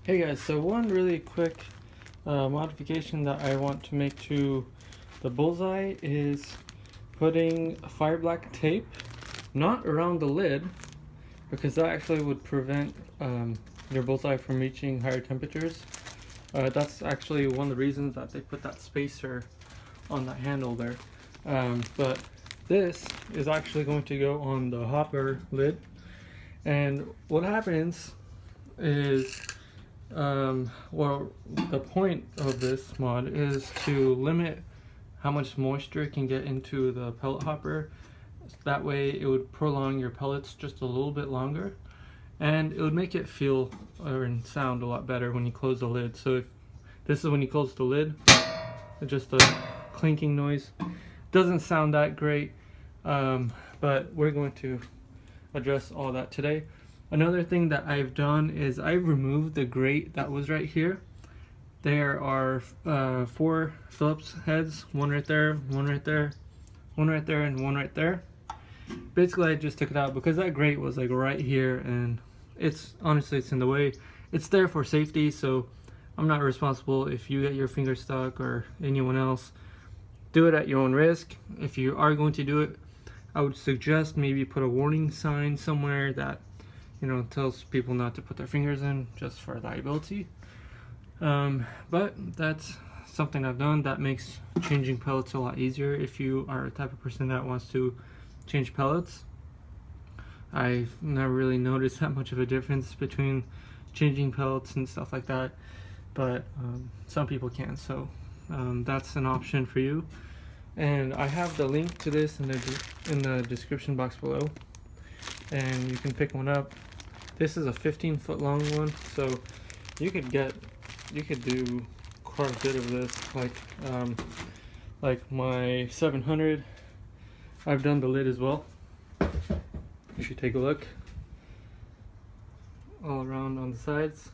Hey guys, so one really quick modification that I want to make to the Bullseye is putting fire black tape not around the lid, because that actually would prevent your Bullseye from reaching higher temperatures. That's actually one of the reasons that they put that spacer on that handle there. But this is actually going to go on the hopper lid, and what happens is well, the point of this mod is to limit how much moisture can get into the pellet hopper. That way it would prolong your pellets just a little bit longer, and it would make it feel or sound a lot better when you close the lid. So if this is when you close the lid, it's just a clinking noise. Doesn't sound that great, but we're going to address all that today. Another thing that I've done is I've removed the grate that was right here. There are 4 Phillips heads, one right there, one right there, one right there, and one right there. Basically I just took it out because that grate was like right here, and it's honestly it's in the way. It's there for safety, so I'm not responsible if you get your finger stuck or anyone else. Do it at your own risk. If you are going to do it, I would suggest maybe put a warning sign somewhere that, you know, tells people not to put their fingers in, just for liability. But that's something I've done that makes changing pellets a lot easier if you are a type of person that wants to change pellets. I've never really noticed that much of a difference between changing pellets and stuff like that, but some people can, so that's an option for you. And I have the link to this in the description box below, and you can pick one up. This is a 15-foot long one, so you could do quite a bit of this. Like my 700, I've done the lid as well. You should take a look all around on the sides.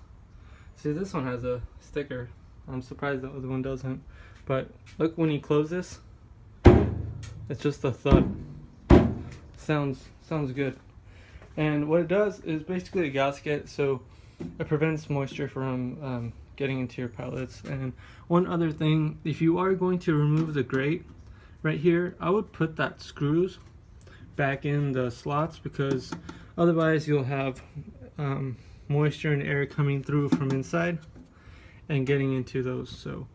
See, this one has a sticker. I'm surprised the other one doesn't. But look, when you close this, it's just a thud. Sounds good. And what it does is basically a gasket, so it prevents moisture from getting into your pellets. And one other thing, if you are going to remove the grate right here, I would put that screws back in the slots, because otherwise you'll have moisture and air coming through from inside and getting into those. So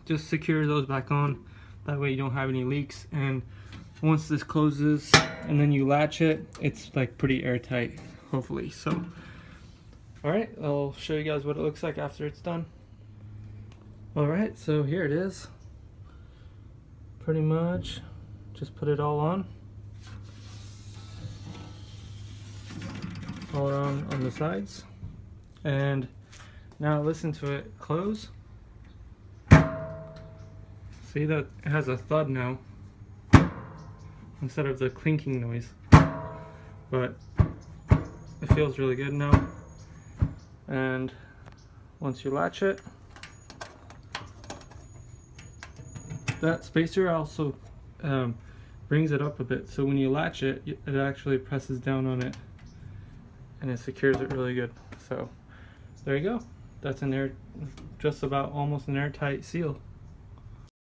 just secure those back on, that way you don't have any leaks. And once this closes and then you latch it, it's like pretty airtight, hopefully. So alright, I'll show you guys what it looks like after it's done. Alright, so here it is. Pretty much just put it all on around on the sides, and now listen to it close. See that it has a thud now instead of the clinking noise, but it feels really good now. And once you latch it, that spacer also brings it up a bit, so when you latch it, it actually presses down on it and it secures it really good. So there you go. That's just about almost an airtight seal.